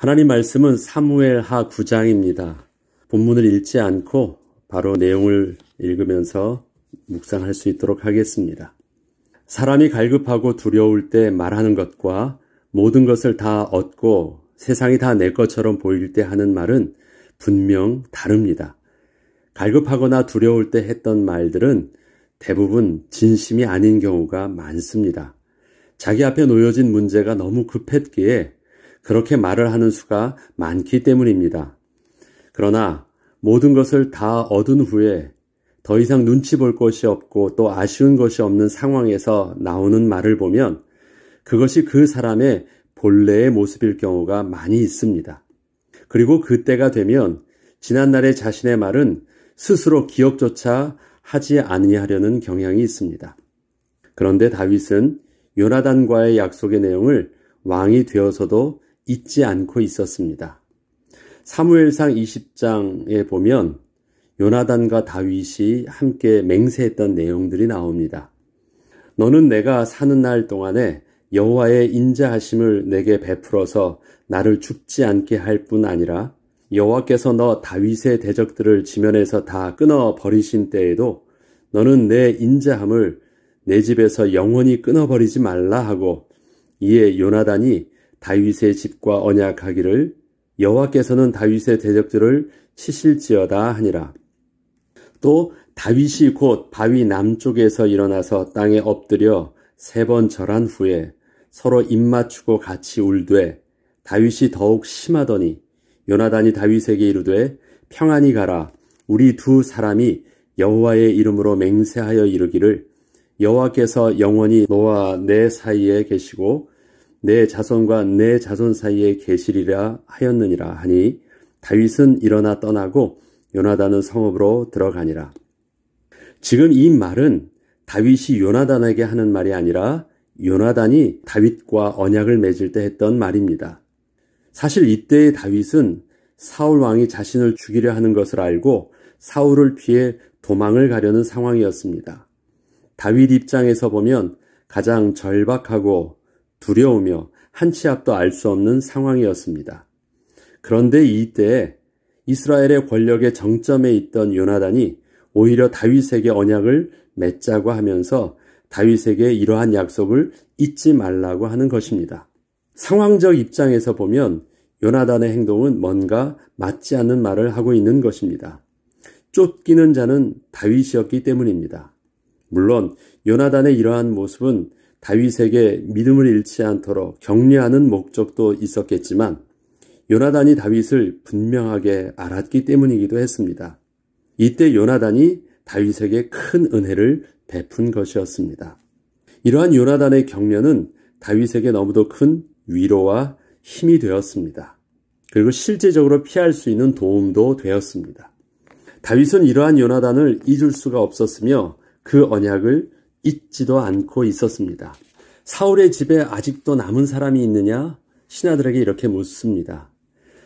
하나님 말씀은 사무엘하 9장입니다. 본문을 읽지 않고 바로 내용을 읽으면서 묵상할 수 있도록 하겠습니다. 사람이 갈급하고 두려울 때 말하는 것과 모든 것을 다 얻고 세상이 다 내 것처럼 보일 때 하는 말은 분명 다릅니다. 갈급하거나 두려울 때 했던 말들은 대부분 진심이 아닌 경우가 많습니다. 자기 앞에 놓여진 문제가 너무 급했기에 그렇게 말을 하는 수가 많기 때문입니다. 그러나 모든 것을 다 얻은 후에 더 이상 눈치 볼 것이 없고 또 아쉬운 것이 없는 상황에서 나오는 말을 보면 그것이 그 사람의 본래의 모습일 경우가 많이 있습니다. 그리고 그때가 되면 지난날의 자신의 말은 스스로 기억조차 하지 아니하려는 경향이 있습니다. 그런데 다윗은 요나단과의 약속의 내용을 왕이 되어서도 잊지 않고 있었습니다. 사무엘상 20장에 보면 요나단과 다윗이 함께 맹세했던 내용들이 나옵니다. 너는 내가 사는 날 동안에 여호와의 인자하심을 내게 베풀어서 나를 죽지 않게 할 뿐 아니라 여호와께서 너 다윗의 대적들을 지면에서 다 끊어 버리신 때에도 너는 내 인자함을 내 집에서 영원히 끊어버리지 말라 하고 이에 요나단이 다윗의 집과 언약하기를 여호와께서는 다윗의 대적들을 치실지어다 하니라. 또 다윗이 곧 바위 남쪽에서 일어나서 땅에 엎드려 3번 절한 후에 서로 입맞추고 같이 울되 다윗이 더욱 심하더니 요나단이 다윗에게 이르되 평안히 가라. 우리 두 사람이 여호와의 이름으로 맹세하여 이르기를 여호와께서 영원히 너와 내 사이에 계시고 내 자손과 내 자손 사이에 계시리라 하였느니라 하니 다윗은 일어나 떠나고 요나단은 성읍으로 들어가니라. 지금 이 말은 다윗이 요나단에게 하는 말이 아니라 요나단이 다윗과 언약을 맺을 때 했던 말입니다. 사실 이때의 다윗은 사울 왕이 자신을 죽이려 하는 것을 알고 사울을 피해 도망을 가려는 상황이었습니다. 다윗 입장에서 보면 가장 절박하고 두려우며 한 치 앞도 알 수 없는 상황이었습니다. 그런데 이때에 이스라엘의 권력의 정점에 있던 요나단이 오히려 다윗에게 언약을 맺자고 하면서 다윗에게 이러한 약속을 잊지 말라고 하는 것입니다. 상황적 입장에서 보면 요나단의 행동은 뭔가 맞지 않는 말을 하고 있는 것입니다. 쫓기는 자는 다윗이었기 때문입니다. 물론 요나단의 이러한 모습은 다윗에게 믿음을 잃지 않도록 격려하는 목적도 있었겠지만 요나단이 다윗을 분명하게 알았기 때문이기도 했습니다. 이때 요나단이 다윗에게 큰 은혜를 베푼 것이었습니다. 이러한 요나단의 격려는 다윗에게 너무도 큰 위로와 힘이 되었습니다. 그리고 실제적으로 피할 수 있는 도움도 되었습니다. 다윗은 이러한 요나단을 잊을 수가 없었으며 그 언약을 잊지도 않고 있었습니다. 사울의 집에 아직도 남은 사람이 있느냐? 신하들에게 이렇게 묻습니다.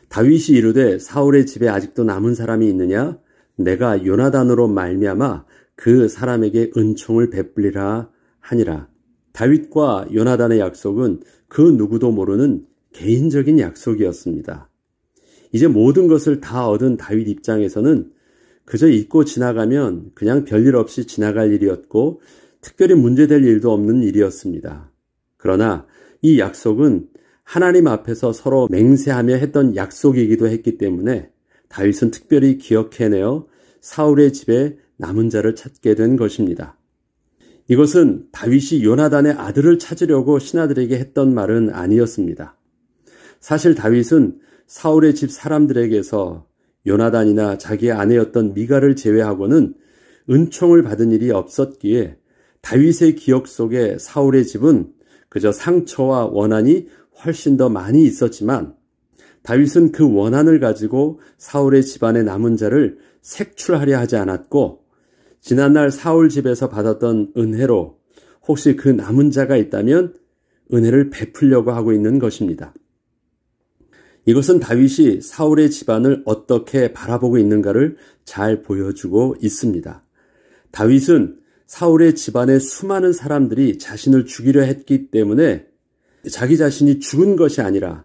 다윗이 이르되 사울의 집에 아직도 남은 사람이 있느냐? 내가 요나단으로 말미암아 그 사람에게 은총을 베풀리라 하니라. 다윗과 요나단의 약속은 그 누구도 모르는 개인적인 약속이었습니다. 이제 모든 것을 다 얻은 다윗 입장에서는 그저 잊고 지나가면 그냥 별일 없이 지나갈 일이었고 특별히 문제될 일도 없는 일이었습니다. 그러나 이 약속은 하나님 앞에서 서로 맹세하며 했던 약속이기도 했기 때문에 다윗은 특별히 기억해내어 사울의 집에 남은 자를 찾게 된 것입니다. 이것은 다윗이 요나단의 아들을 찾으려고 신하들에게 했던 말은 아니었습니다. 사실 다윗은 사울의 집 사람들에게서 요나단이나 자기의 아내였던 미갈을 제외하고는 은총을 받은 일이 없었기에 다윗의 기억 속에 사울의 집은 그저 상처와 원한이 훨씬 더 많이 있었지만 다윗은 그 원한을 가지고 사울의 집안에 남은 자를 색출하려 하지 않았고 지난날 사울 집에서 받았던 은혜로 혹시 그 남은 자가 있다면 은혜를 베풀려고 하고 있는 것입니다. 이것은 다윗이 사울의 집안을 어떻게 바라보고 있는가를 잘 보여주고 있습니다. 다윗은 사울의 집안의 수많은 사람들이 자신을 죽이려 했기 때문에 자기 자신이 죽은 것이 아니라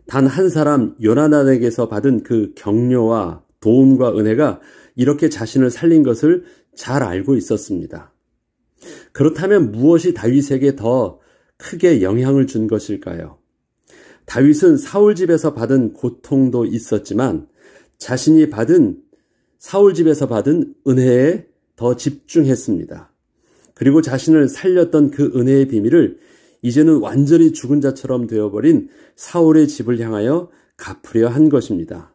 단 한 사람 요나단에게서 받은 그 격려와 도움과 은혜가 이렇게 자신을 살린 것을 잘 알고 있었습니다. 그렇다면 무엇이 다윗에게 더 크게 영향을 준 것일까요? 다윗은 사울 집에서 받은 고통도 있었지만 자신이 사울 집에서 받은 은혜에 더 집중했습니다. 그리고 자신을 살렸던 그 은혜의 비밀을 이제는 완전히 죽은 자처럼 되어버린 사울의 집을 향하여 갚으려 한 것입니다.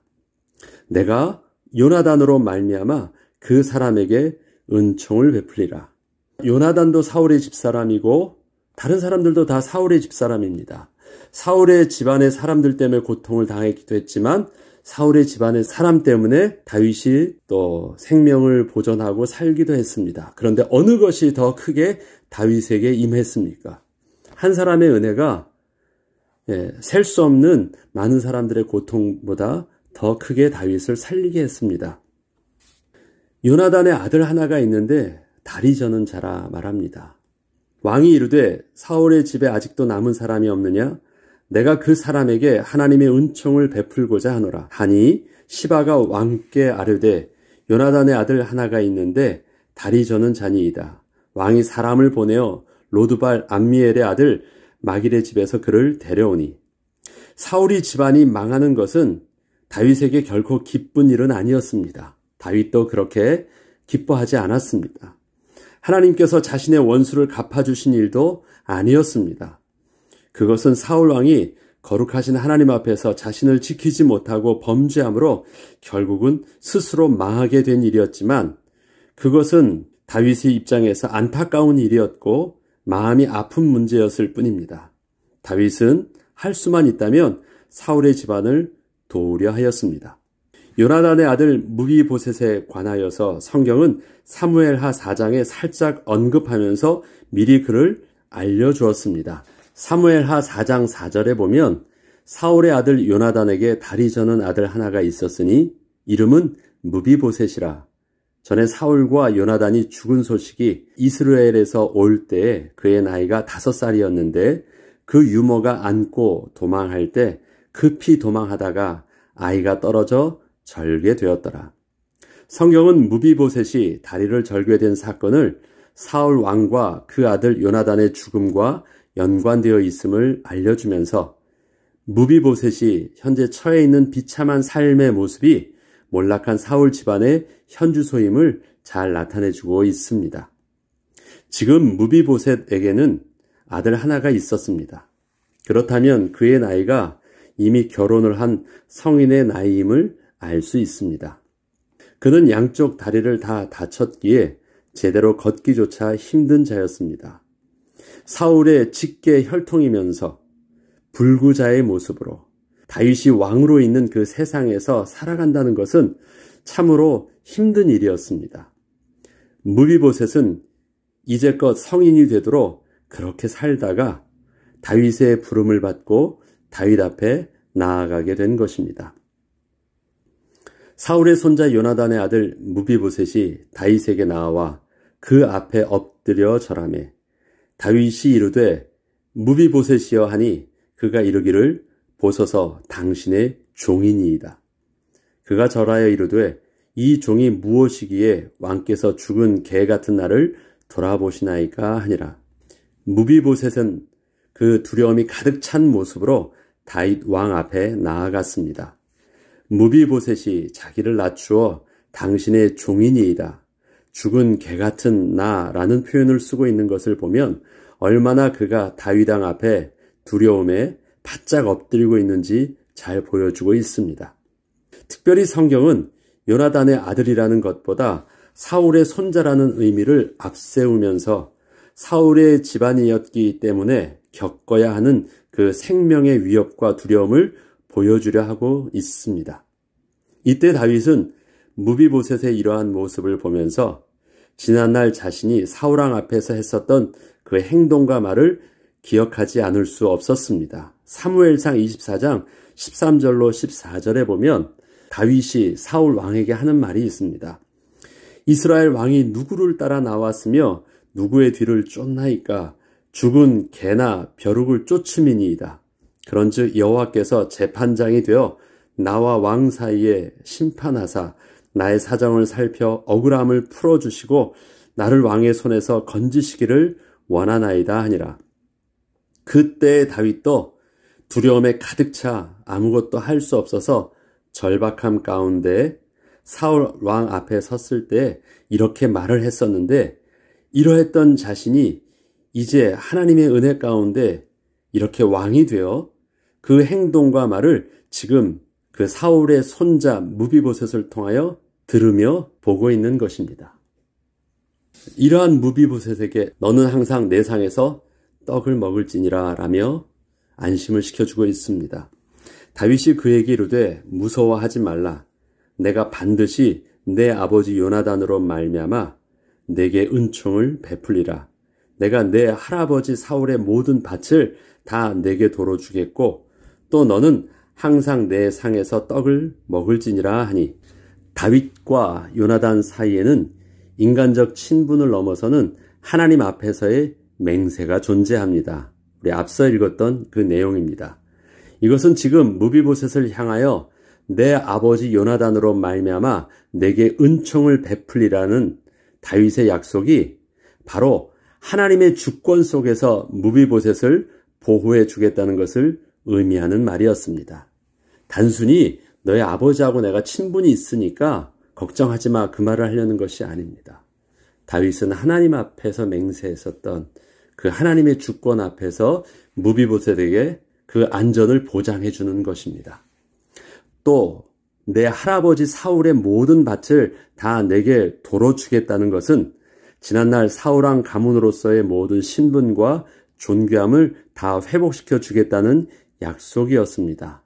내가 요나단으로 말미암아 그 사람에게 은총을 베풀리라. 요나단도 사울의 집사람이고 다른 사람들도 다 사울의 집사람입니다. 사울의 집안의 사람들 때문에 고통을 당했기도 했지만 사울의 집안의 사람 때문에 다윗이 또 생명을 보존하고 살기도 했습니다. 그런데 어느 것이 더 크게 다윗에게 임했습니까? 한 사람의 은혜가 셀 수 없는 많은 사람들의 고통보다 더 크게 다윗을 살리게 했습니다. 요나단의 아들 하나가 있는데 다리 저는 자라 말합니다. 왕이 이르되 사울의 집에 아직도 남은 사람이 없느냐? 내가 그 사람에게 하나님의 은총을 베풀고자 하노라 하니 시바가 왕께 아뢰되 요나단의 아들 하나가 있는데 다리 저는 자니이다. 왕이 사람을 보내어 로드발 암미엘의 아들 마길의 집에서 그를 데려오니 사울이 집안이 망하는 것은 다윗에게 결코 기쁜 일은 아니었습니다. 다윗도 그렇게 기뻐하지 않았습니다. 하나님께서 자신의 원수를 갚아주신 일도 아니었습니다. 그것은 사울 왕이 거룩하신 하나님 앞에서 자신을 지키지 못하고 범죄함으로 결국은 스스로 망하게 된 일이었지만 그것은 다윗의 입장에서 안타까운 일이었고 마음이 아픈 문제였을 뿐입니다. 다윗은 할 수만 있다면 사울의 집안을 도우려 하였습니다. 요나단의 아들 무비보셋에 관하여서 성경은 사무엘하 4장에 살짝 언급하면서 미리 그를 알려주었습니다. 사무엘하 4장 4절에 보면 사울의 아들 요나단에게 다리 저는 아들 하나가 있었으니 이름은 무비보셋이라. 전에 사울과 요나단이 죽은 소식이 이스라엘에서 올 때에 그의 나이가 5살이었는데 그 유모가 안고 도망할 때 급히 도망하다가 아이가 떨어져 절게 되었더라. 성경은 무비보셋이 다리를 절게 된 사건을 사울 왕과 그 아들 요나단의 죽음과 연관되어 있음을 알려주면서 무비보셋이 현재 처해 있는 비참한 삶의 모습이 몰락한 사울 집안의 현주소임을 잘 나타내주고 있습니다. 지금 무비보셋에게는 아들 하나가 있었습니다. 그렇다면 그의 나이가 이미 결혼을 한 성인의 나이임을 알 수 있습니다. 그는 양쪽 다리를 다 다쳤기에 제대로 걷기조차 힘든 자였습니다. 사울의 직계 혈통이면서 불구자의 모습으로 다윗이 왕으로 있는 그 세상에서 살아간다는 것은 참으로 힘든 일이었습니다. 무비보셋은 이제껏 성인이 되도록 그렇게 살다가 다윗의 부름을 받고 다윗 앞에 나아가게 된 것입니다. 사울의 손자 요나단의 아들 무비보셋이 다윗에게 나와 그 앞에 엎드려 절하매 다윗이 이르되 무비보셋이여 하니 그가 이르기를 보소서 당신의 종이니이다. 그가 절하여 이르되 이 종이 무엇이기에 왕께서 죽은 개 같은 나를 돌아보시나이까 하니라. 무비보셋은 그 두려움이 가득 찬 모습으로 다윗 왕 앞에 나아갔습니다. 무비보셋이 자기를 낮추어 당신의 종이니이다. 죽은 개 같은 나라는 표현을 쓰고 있는 것을 보면 얼마나 그가 다윗 왕 앞에 두려움에 바짝 엎드리고 있는지 잘 보여주고 있습니다. 특별히 성경은 요나단의 아들이라는 것보다 사울의 손자라는 의미를 앞세우면서 사울의 집안이었기 때문에 겪어야 하는 그 생명의 위협과 두려움을 보여주려 하고 있습니다. 이때 다윗은 무비보셋의 이러한 모습을 보면서 지난날 자신이 사울 왕 앞에서 했었던 그 행동과 말을 기억하지 않을 수 없었습니다. 사무엘상 24장 13절로 14절에 보면 다윗이 사울 왕에게 하는 말이 있습니다. 이스라엘 왕이 누구를 따라 나왔으며 누구의 뒤를 쫓나이까? 죽은 개나 벼룩을 쫓음이니이다. 그런즉 여호와께서 재판장이 되어 나와 왕 사이에 심판하사 나의 사정을 살펴 억울함을 풀어주시고 나를 왕의 손에서 건지시기를 원하나이다 하니라. 그때 다윗도 두려움에 가득 차 아무것도 할 수 없어서 절박함 가운데 사울 왕 앞에 섰을 때 이렇게 말을 했었는데, 이러했던 자신이 이제 하나님의 은혜 가운데 이렇게 왕이 되어 그 행동과 말을 지금 그 사울의 손자 무비보셋을 통하여 들으며 보고 있는 것입니다. 이러한 무비보셋에게 너는 항상 내 상에서 떡을 먹을지니라 라며 안심을 시켜주고 있습니다. 다윗이 그에게 이르되 무서워하지 말라. 내가 반드시 내 아버지 요나단으로 말미암아 내게 은총을 베풀리라. 내가 내 할아버지 사울의 모든 밭을 다 내게 도로 주겠고 또 너는 항상 내 상에서 떡을 먹을지니라 하니, 다윗과 요나단 사이에는 인간적 친분을 넘어서는 하나님 앞에서의 맹세가 존재합니다. 우리 앞서 읽었던 그 내용입니다. 이것은 지금 무비보셋을 향하여 내 아버지 요나단으로 말미암아 내게 은총을 베풀리라는 다윗의 약속이 바로 하나님의 주권 속에서 무비보셋을 보호해 주겠다는 것을 의미하는 말이었습니다. 단순히 너의 아버지하고 내가 친분이 있으니까 걱정하지 마, 그 말을 하려는 것이 아닙니다. 다윗은 하나님 앞에서 맹세했었던 그 하나님의 주권 앞에서 무비보셋에게 그 안전을 보장해 주는 것입니다. 또 내 할아버지 사울의 모든 밭을 다 내게 도로 주겠다는 것은 지난날 사울왕 가문으로서의 모든 신분과 존귀함을 다 회복시켜 주겠다는 약속이었습니다.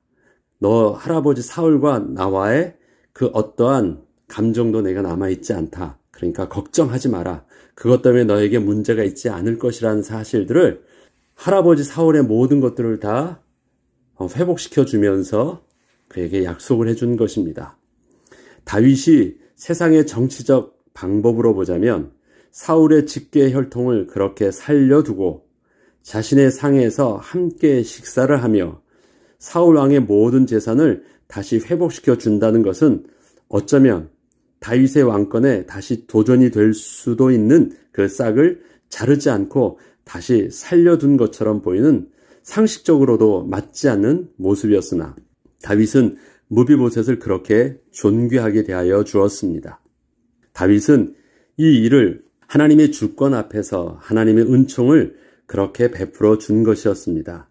너 할아버지 사울과 나와의 그 어떠한 감정도 내가 남아있지 않다. 그러니까 걱정하지 마라. 그것 때문에 너에게 문제가 있지 않을 것이라는 사실들을, 할아버지 사울의 모든 것들을 다 회복시켜 주면서 그에게 약속을 해준 것입니다. 다윗이 세상의 정치적 방법으로 보자면 사울의 직계 혈통을 그렇게 살려두고 자신의 상에서 함께 식사를 하며 사울 왕의 모든 재산을 다시 회복시켜 준다는 것은 어쩌면 다윗의 왕권에 다시 도전이 될 수도 있는 그 싹을 자르지 않고 다시 살려둔 것처럼 보이는, 상식적으로도 맞지 않는 모습이었으나 다윗은 무비보셋을 그렇게 존귀하게 대하여 주었습니다. 다윗은 이 일을 하나님의 주권 앞에서 하나님의 은총을 그렇게 베풀어 준 것이었습니다.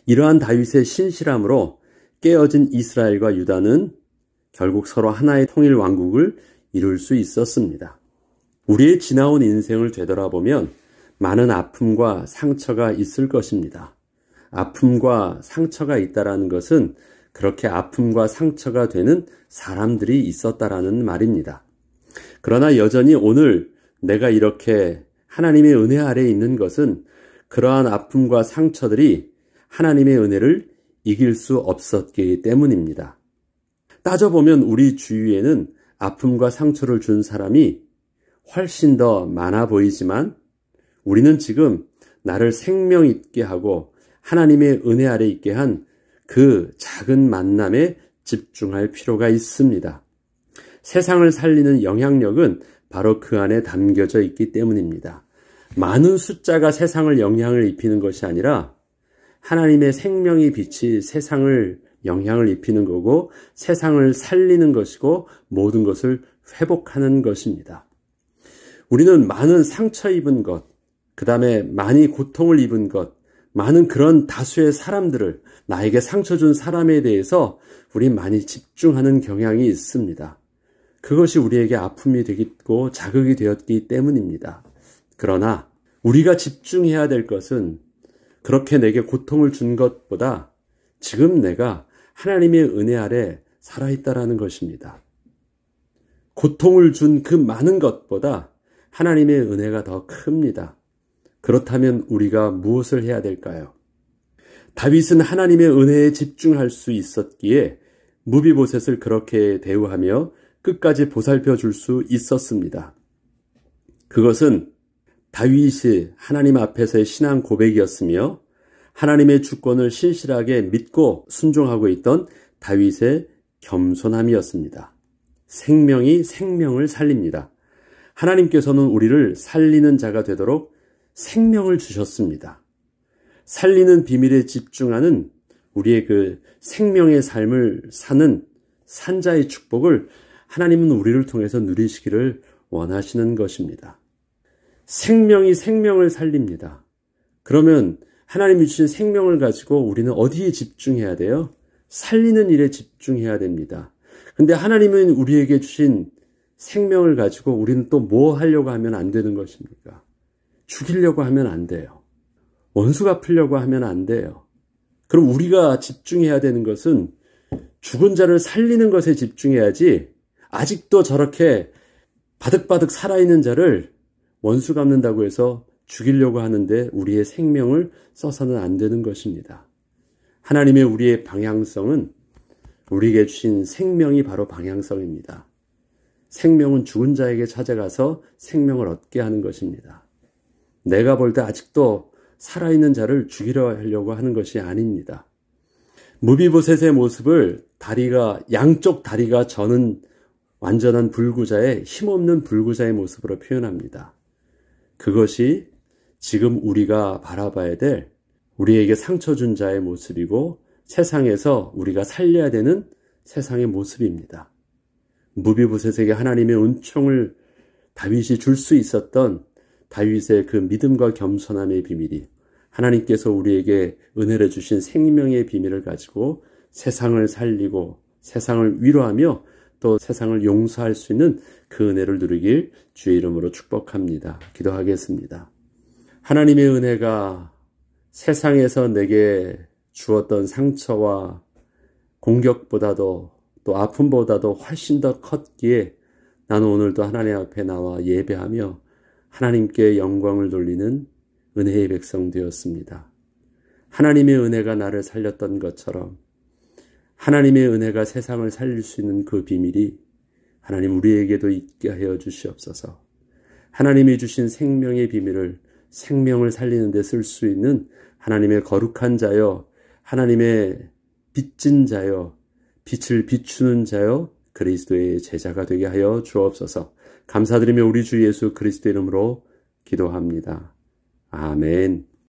이러한 다윗의 신실함으로 깨어진 이스라엘과 유다는 결국 서로 하나의 통일 왕국을 이룰 수 있었습니다. 우리의 지나온 인생을 되돌아보면 많은 아픔과 상처가 있을 것입니다. 아픔과 상처가 있다라는 것은 그렇게 아픔과 상처가 되는 사람들이 있었다라는 말입니다. 그러나 여전히 오늘 내가 이렇게 하나님의 은혜 아래에 있는 것은 그러한 아픔과 상처들이 하나님의 은혜를 이길 수 없었기 때문입니다. 따져보면 우리 주위에는 아픔과 상처를 준 사람이 훨씬 더 많아 보이지만 우리는 지금 나를 생명 있게 하고 하나님의 은혜 아래 있게 한 그 작은 만남에 집중할 필요가 있습니다. 세상을 살리는 영향력은 바로 그 안에 담겨져 있기 때문입니다. 많은 숫자가 세상을 영향을 입히는 것이 아니라 하나님의 생명의 빛이 세상을 영향을 입히는 거고 세상을 살리는 것이고 모든 것을 회복하는 것입니다. 우리는 많은 상처 입은 것, 그 다음에 많이 고통을 입은 것, 많은 그런 다수의 사람들을, 나에게 상처 준 사람에 대해서 우리 많이 집중하는 경향이 있습니다. 그것이 우리에게 아픔이 되고 자극이 되었기 때문입니다. 그러나 우리가 집중해야 될 것은 그렇게 내게 고통을 준 것보다 지금 내가 하나님의 은혜 아래 살아있다라는 것입니다. 고통을 준 그 많은 것보다 하나님의 은혜가 더 큽니다. 그렇다면 우리가 무엇을 해야 될까요? 다윗은 하나님의 은혜에 집중할 수 있었기에 무비보셋을 그렇게 대우하며 끝까지 보살펴 줄 수 있었습니다. 그것은 다윗이 하나님 앞에서의 신앙 고백이었으며 하나님의 주권을 신실하게 믿고 순종하고 있던 다윗의 겸손함이었습니다. 생명이 생명을 살립니다. 하나님께서는 우리를 살리는 자가 되도록 생명을 주셨습니다. 살리는 비밀에 집중하는 우리의 그 생명의 삶을 사는 산자의 축복을 하나님은 우리를 통해서 누리시기를 원하시는 것입니다. 생명이 생명을 살립니다. 그러면 하나님이 주신 생명을 가지고 우리는 어디에 집중해야 돼요? 살리는 일에 집중해야 됩니다. 근데 하나님은 우리에게 주신 생명을 가지고 우리는 또 뭐 하려고 하면 안 되는 것입니까? 죽이려고 하면 안 돼요. 원수 갚으려고 하면 안 돼요. 그럼 우리가 집중해야 되는 것은 죽은 자를 살리는 것에 집중해야지, 아직도 저렇게 바득바득 살아있는 자를 원수 갚는다고 해서 죽이려고 하는데 우리의 생명을 써서는 안 되는 것입니다. 하나님의 우리의 방향성은 우리에게 주신 생명이 바로 방향성입니다. 생명은 죽은 자에게 찾아가서 생명을 얻게 하는 것입니다. 내가 볼 때 아직도 살아있는 자를 죽이려 하려고 하는 것이 아닙니다. 무비보셋의 모습을 양쪽 다리가 저는 완전한 불구자의, 힘없는 불구자의 모습으로 표현합니다. 그것이 지금 우리가 바라봐야 될 우리에게 상처 준 자의 모습이고 세상에서 우리가 살려야 되는 세상의 모습입니다. 무비보셋에게 하나님의 은총을 다윗이 줄 수 있었던 다윗의 그 믿음과 겸손함의 비밀이 하나님께서 우리에게 은혜를 주신 생명의 비밀을 가지고 세상을 살리고 세상을 위로하며 또 세상을 용서할 수 있는 그 은혜를 누리길 주의 이름으로 축복합니다. 기도하겠습니다. 하나님의 은혜가 세상에서 내게 주었던 상처와 공격보다도 또 아픔보다도 훨씬 더 컸기에 나는 오늘도 하나님 앞에 나와 예배하며 하나님께 영광을 돌리는 은혜의 백성 되었습니다. 하나님의 은혜가 나를 살렸던 것처럼 하나님의 은혜가 세상을 살릴 수 있는 그 비밀이 하나님 우리에게도 있게 하여 주시옵소서. 하나님이 주신 생명의 비밀을 생명을 살리는 데 쓸 수 있는 하나님의 거룩한 자여, 하나님의 빚진 자여, 빛을 비추는 자여, 그리스도의 제자가 되게 하여 주옵소서. 감사드리며 우리 주 예수 그리스도 이름으로 기도합니다. 아멘.